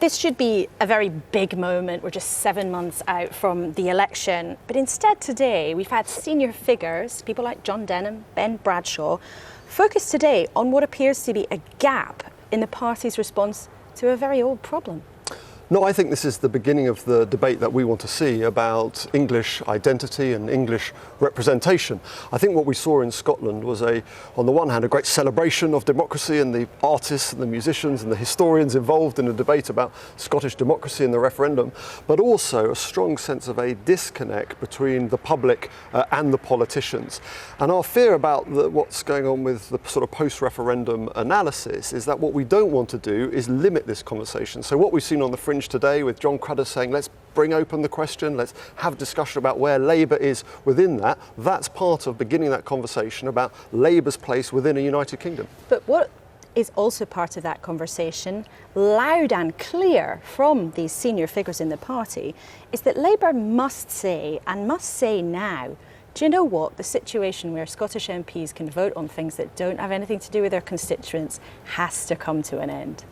This should be a very big moment. We're just 7 months out from the election. But instead today, we've had senior figures, people like John Denham, Ben Bradshaw, focus today on what appears to be a gap in the party's response to a very old problem. No, I think this is the beginning of the debate that we want to see about English identity and English representation. I think what we saw in Scotland was on the one hand, a great celebration of democracy and the artists and the musicians and the historians involved in a debate about Scottish democracy and the referendum, but also a strong sense of a disconnect between the public and the politicians. And our fear about what's going on with the sort of post-referendum analysis is that what we don't want to do is limit this conversation. So what we've seen on the fringe today with John Cruddas saying, let's bring open the question, let's have a discussion about where Labour is within that. That's part of beginning that conversation about Labour's place within a United Kingdom. But what is also part of that conversation, loud and clear from these senior figures in the party, is that Labour must say, and must say now, do you know what? The situation where Scottish MPs can vote on things that don't have anything to do with their constituents has to come to an end.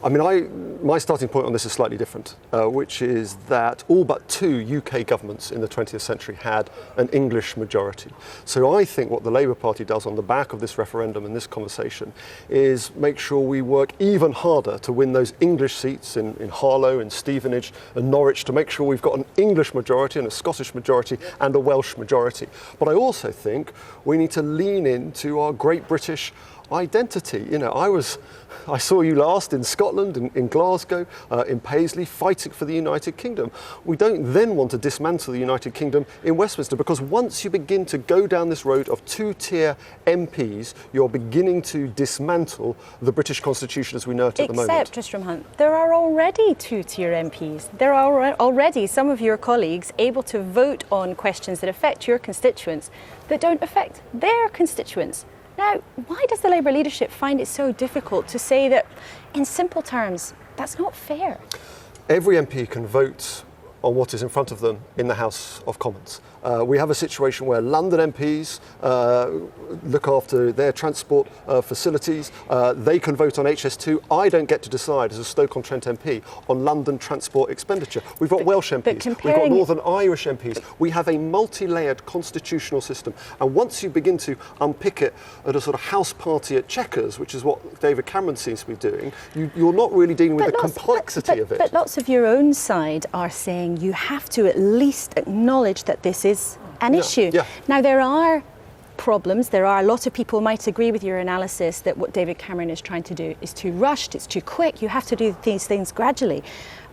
I mean, my starting point on this is slightly different, which is that all but 2 UK governments in the 20th century had an English majority. So I think what the Labour Party does on the back of this referendum and this conversation is make sure we work even harder to win those English seats in Harlow and Stevenage and Norwich, to make sure we've got an English majority and a Scottish majority and a Welsh majority. But I also think we need to lean into our great British identity. You know, I saw you last in Scotland, in Glasgow, in Paisley, fighting for the United Kingdom. We don't then want to dismantle the United Kingdom in Westminster, because once you begin to go down this road of 2-tier MPs, you're beginning to dismantle the British Constitution as we know it at the moment. Except, Tristram Hunt, there are already 2-tier MPs. There are already some of your colleagues able to vote on questions that affect your constituents that don't affect their constituents. Now, why does the Labour leadership find it so difficult to say that, in simple terms, that's not fair? Every MP can vote on what is in front of them in the House of Commons. We have a situation where London MPs look after their transport facilities. They can vote on HS2. I don't get to decide as a Stoke-on-Trent MP on London transport expenditure. We've got Welsh MPs, we've got Northern Irish MPs. We have a multi-layered constitutional system. And once you begin to unpick it at a sort of house party at Chequers, which is what David Cameron seems to be doing, you're not really dealing with the complexity of it. But lots of your own side are saying you have to at least acknowledge that this is an issue. Yeah. Now, there are problems. There are a lot of people might agree with your analysis that what David Cameron is trying to do is too rushed, it's too quick. You have to do these things gradually.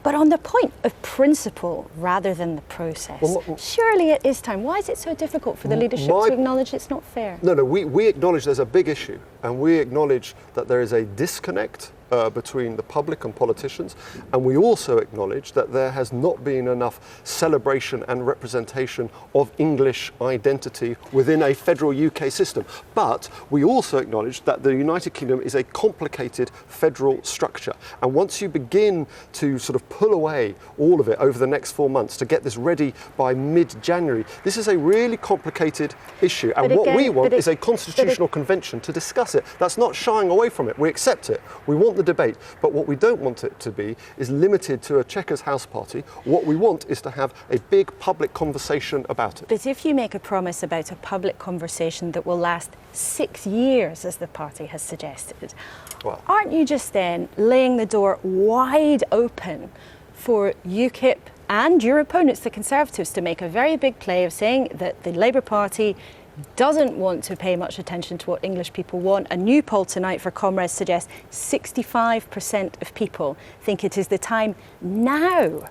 But on the point of principle rather than the process, surely it is time. Why is it so difficult for the leadership to acknowledge it's not fair? No, we acknowledge there's a big issue, and we acknowledge that there is a disconnect between the public and politicians, and we also acknowledge that there has not been enough celebration and representation of English identity within a federal UK system. But we also acknowledge that the United Kingdom is a complicated federal structure, and once you begin to sort of pull away all of it over the next 4 months to get this ready by mid-January, this is a really complicated issue, and what we want is a constitutional convention to discuss it. That's not shying away from it. We accept it. We want the debate, but what we don't want it to be is limited to a Chequers house party. What we want is to have a big public conversation about it. But if you make a promise about a public conversation that will last 6 years, as the party has suggested, aren't you just then laying the door wide open for UKIP and your opponents, the Conservatives, to make a very big play of saying that the Labour Party doesn't want to pay much attention to what English people want? A new poll tonight for Comrades suggests 65% of people think it is the time now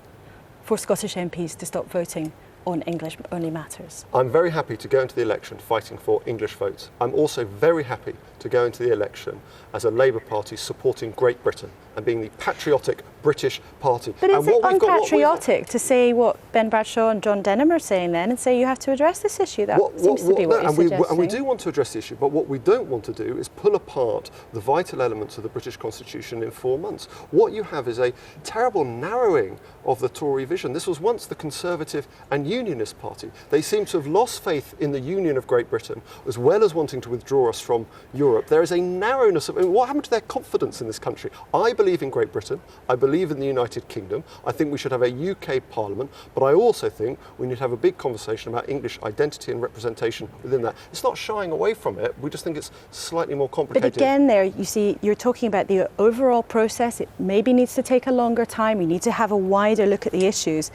for Scottish MPs to stop voting on English-only matters. I'm very happy to go into the election fighting for English votes. I'm also very happy to go into the election as a Labour Party supporting Great Britain and being the patriotic British party. But is it unpatriotic to say what Ben Bradshaw and John Denham are saying then and say you have to address this issue? That seems to be what you're suggesting. And we do want to address the issue, but what we don't want to do is pull apart the vital elements of the British Constitution in 4 months. What you have is a terrible narrowing of the Tory vision. This was once the Conservative and Unionist Party. They seem to have lost faith in the union of Great Britain, as well as wanting to withdraw us from Europe. There is a narrowness of what happened to their confidence in this country. I believe in Great Britain. I believe in the United Kingdom. I think we should have a UK Parliament, but I also think we need to have a big conversation about English identity and representation within that. It's not shying away from it. We just think it's slightly more complicated. But again, there, you see, you're talking about the overall process. It maybe needs to take a longer time. We need to have a wider look at the issues.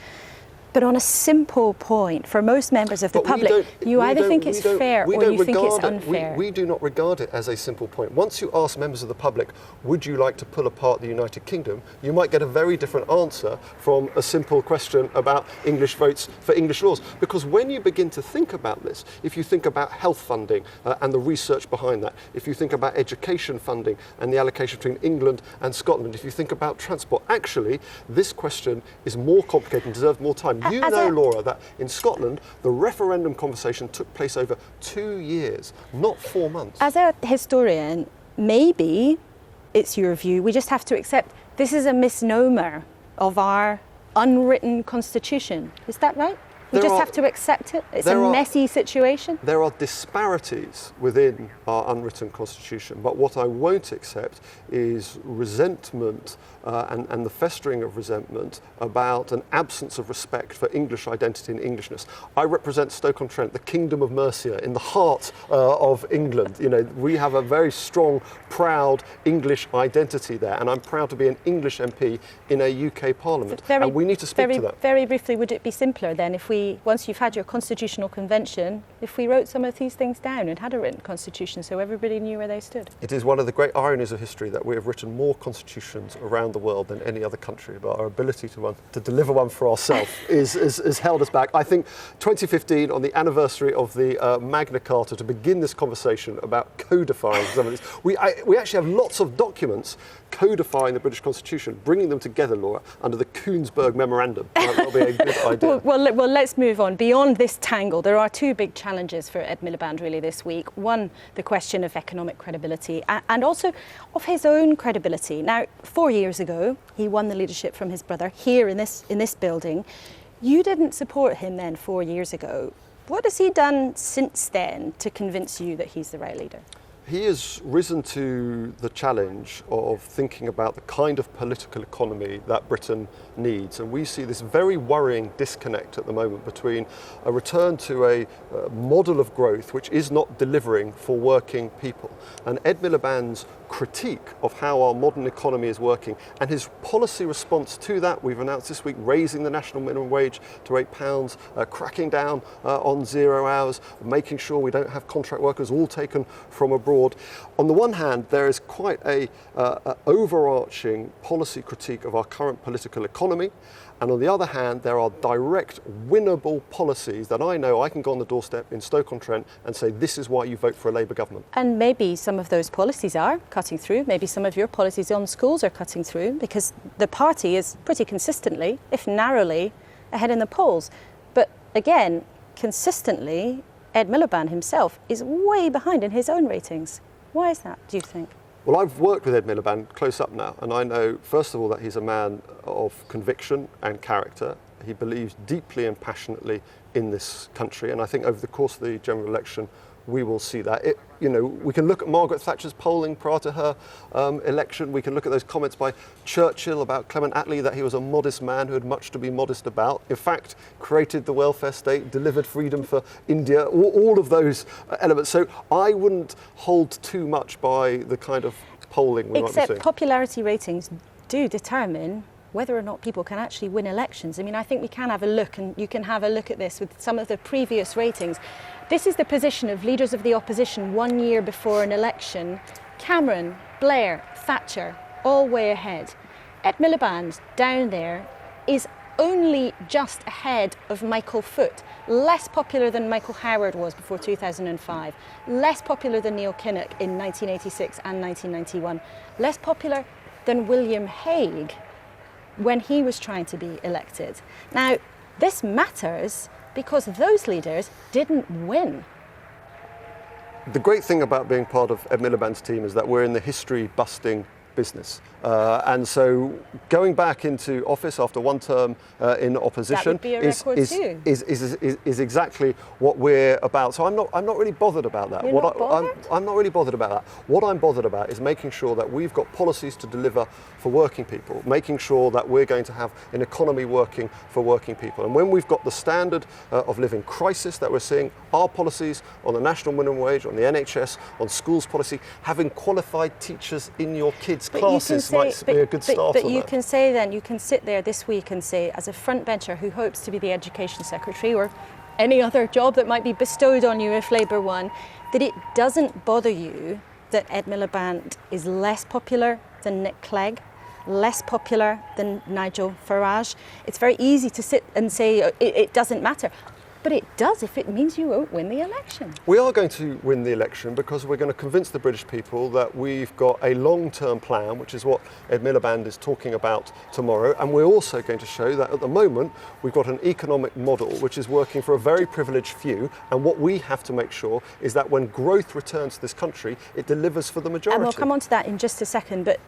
But on a simple point, for most members of the public, you either think it's fair or you think it's unfair. We do not regard it as a simple point. Once you ask members of the public, would you like to pull apart the United Kingdom, you might get a very different answer from a simple question about English votes for English laws. Because when you begin to think about this, if you think about health funding and the research behind that, if you think about education funding and the allocation between England and Scotland, if you think about transport, actually, this question is more complicated and deserves more time. You know, Laura, that in Scotland, the referendum conversation took place over 2 years, not 4 months. As a historian, maybe it's your view, we just have to accept this is a misnomer of our unwritten constitution. Is that right? We just have to accept it? It's a messy situation? There are disparities within our unwritten constitution, but what I won't accept is resentment and the festering of resentment about an absence of respect for English identity and Englishness. I represent Stoke-on-Trent, the Kingdom of Mercia, in the heart of England. You know, we have a very strong, proud English identity there, and I'm proud to be an English MP in a UK Parliament, and we need to speak to that. Very briefly, would it be simpler then if once you've had your constitutional convention, if we wrote some of these things down and had a written constitution so everybody knew where they stood? It is one of the great ironies of history that we have written more constitutions around the world than any other country, but our ability to deliver one for ourselves is held us back. I think 2015, on the anniversary of the Magna Carta, to begin this conversation about codifying some of this, we actually have lots of documents codifying the British Constitution, bringing them together, Laura, under the Kuensberg Memorandum. That'll be a good idea. Well, let's move on. Beyond this tangle, there are two big challenges for Ed Miliband really this week. One, the question of economic credibility and also of his own credibility. Now, 4 years ago, he won the leadership from his brother here in this building. You didn't support him then 4 years ago. What has he done since then to convince you that he's the right leader? He has risen to the challenge of thinking about the kind of political economy that Britain needs. And we see this very worrying disconnect at the moment between a return to a model of growth which is not delivering for working people. And Ed Miliband's critique of how our modern economy is working and his policy response to that, we've announced this week raising the national minimum wage to £8, cracking down on 0 hours, making sure we don't have contract workers all taken from abroad. On the one hand, there is quite a overarching policy critique of our current political economy, and on the other hand, there are direct, winnable policies that I know I can go on the doorstep in Stoke-on-Trent and say, this is why you vote for a Labour government. And maybe some of those policies are cutting through. Maybe some of your policies on schools are cutting through, because the party is pretty consistently, if narrowly, ahead in the polls. But again, consistently, Ed Miliband himself is way behind in his own ratings. Why is that, do you think? Well, I've worked with Ed Miliband close up now, and I know, first of all, that he's a man of conviction and character. He believes deeply and passionately in this country, and I think over the course of the general election, we will see that. We can look at Margaret Thatcher's polling prior to her election. We can look at those comments by Churchill about Clement Attlee, that he was a modest man who had much to be modest about. In fact, created the welfare state, delivered freedom for India, all of those elements. So I wouldn't hold too much by the kind of polling we might be seeing. Except popularity ratings do determine whether or not people can actually win elections. I mean, I think we can have a look, and you can have a look at this with some of the previous ratings. This is the position of leaders of the opposition 1 year before an election. Cameron, Blair, Thatcher, all way ahead. Ed Miliband, down there, is only just ahead of Michael Foot, less popular than Michael Howard was before 2005, less popular than Neil Kinnock in 1986 and 1991, less popular than William Hague when he was trying to be elected. Now, this matters because those leaders didn't win. The great thing about being part of Ed Miliband's team is that we're in the history-busting business. And so going back into office after one term in opposition is exactly what we're about. So I'm not really bothered about that. You're not bothered? I'm not really bothered about that. What I'm bothered about is making sure that we've got policies to deliver for working people, making sure that we're going to have an economy working for working people. And when we've got the standard of living crisis that we're seeing, our policies on the national minimum wage, on the NHS, on schools policy, having qualified teachers in your kids' classes might be a good start. But you can say then, you can sit there this week and say, as a frontbencher who hopes to be the Education Secretary or any other job that might be bestowed on you if Labour won, that it doesn't bother you that Ed Miliband is less popular than Nick Clegg, less popular than Nigel Farage. It's very easy to sit and say it doesn't matter. But it does if it means you won't win the election. We are going to win the election because we're going to convince the British people that we've got a long-term plan, which is what Ed Miliband is talking about tomorrow. And we're also going to show that at the moment we've got an economic model which is working for a very privileged few. And what we have to make sure is that when growth returns to this country, it delivers for the majority. And we'll come on to that in just a second. But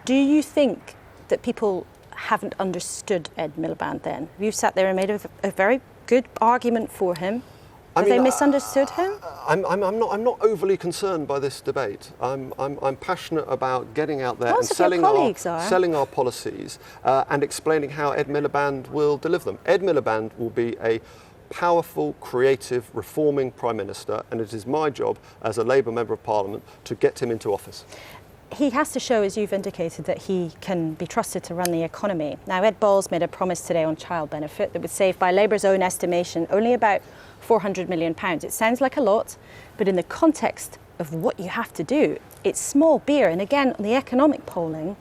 do you think that people haven't understood Ed Miliband then? You sat there and made a very good argument for him. Have they misunderstood him? I'm not overly concerned by this debate. I'm passionate about getting out there and selling our policies and explaining how Ed Miliband will deliver them. Ed Miliband will be a powerful, creative, reforming Prime Minister, and it is my job as a Labour Member of Parliament to get him into office. He has to show, as you've indicated, that he can be trusted to run the economy. Now, Ed Balls made a promise today on child benefit that would save, by Labour's own estimation, only about £400 million. It sounds like a lot, but in the context of what you have to do, it's small beer. And again, on the economic polling,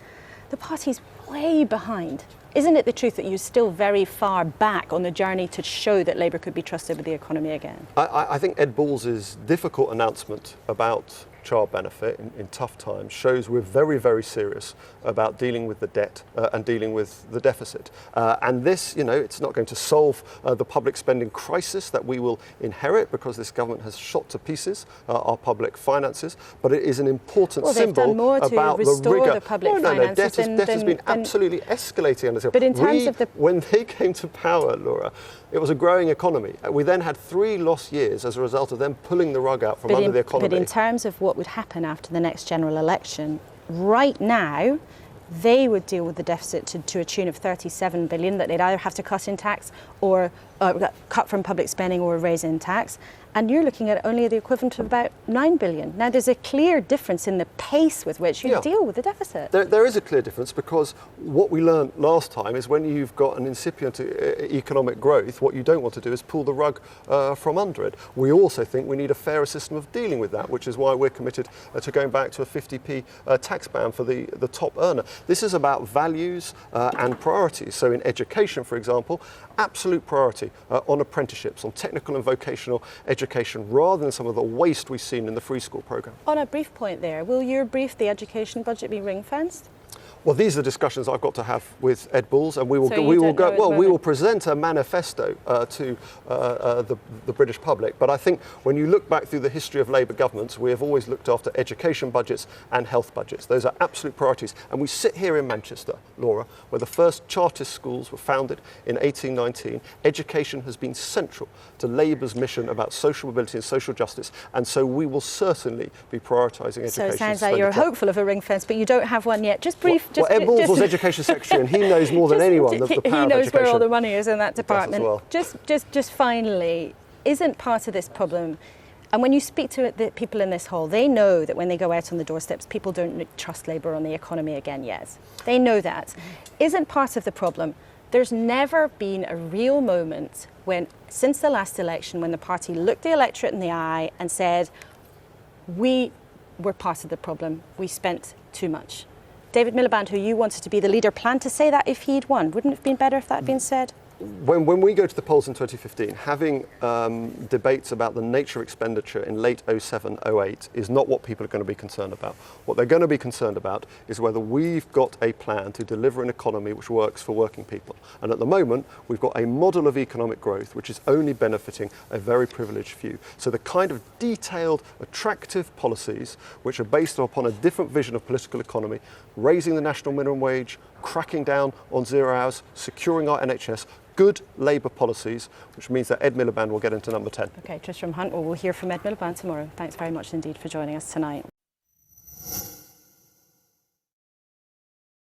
the party's way behind. Isn't it the truth that you're still very far back on the journey to show that Labour could be trusted with the economy again? I think Ed Balls' difficult announcement about child benefit in tough times shows we're very, very serious about dealing with the debt and dealing with the deficit. And this, it's not going to solve the public spending crisis that we will inherit because this government has shot to pieces our public finances, but it is an important symbol about the rigour. The public finances. Debt has been absolutely escalating under this. But in terms of when they came to power, Laura, it was a growing economy. We then had 3 lost years as a result of them pulling the rug out from under the economy. But in terms of what would happen after the next general election, right now, they would deal with the deficit to a tune of 37 billion that they'd either have to cut in tax or cut from public spending or raise in tax. And you're looking at only the equivalent of about 9 billion. Now, there's a clear difference in the pace with which you deal with the deficit. There is a clear difference because what we learned last time is when you've got an incipient economic growth, what you don't want to do is pull the rug from under it. We also think we need a fairer system of dealing with that, which is why we're committed to going back to a 50p tax ban for the top earner. This is about values and priorities. So in education, for example, absolute priority on apprenticeships, on technical and vocational education, rather than some of the waste we've seen in the free school programme. On a brief point there, will your brief, the education budget, be ring-fenced? Well, these are discussions I've got to have with Ed Balls, and we will present a manifesto to the British public. But I think when you look back through the history of Labour governments, we have always looked after education budgets and health budgets. Those are absolute priorities. And we sit here in Manchester, Laura, where the first Chartist schools were founded in 1819. Education has been central to Labour's mission about social mobility and social justice. And so we will certainly be prioritising education. So it sounds like you're hopeful of a ring fence, but you don't have one yet. Just brief. Well, Ed Balls was Education Secretary, and he knows more than anyone the power of education. He knows where all the money is in that department. Well. Just finally, isn't part of this problem, and when you speak to the people in this hall, they know that when they go out on the doorsteps, people don't trust Labour on the economy again yet. They know that. Isn't part of the problem, there's never been a real moment when, since the last election, when the party looked the electorate in the eye and said, we were part of the problem, we spent too much. David Miliband, who you wanted to be the leader, planned to say that if he'd won. Wouldn't it have been better if that had been said? when we go to the polls in 2015, having debates about the nature of expenditure in late 07, 08 is not what people are going to be concerned about. What they're going to be concerned about is whether we've got a plan to deliver an economy which works for working people. And at the moment, we've got a model of economic growth which is only benefiting a very privileged few. So the kind of detailed, attractive policies which are based upon a different vision of political economy, raising the national minimum wage, cracking down on 0 hours, securing our NHS, good Labour policies, which means that Ed Miliband will get into number 10. Okay, Tristram Hunt, well, we'll hear from Ed Miliband tomorrow. Thanks very much indeed for joining us tonight.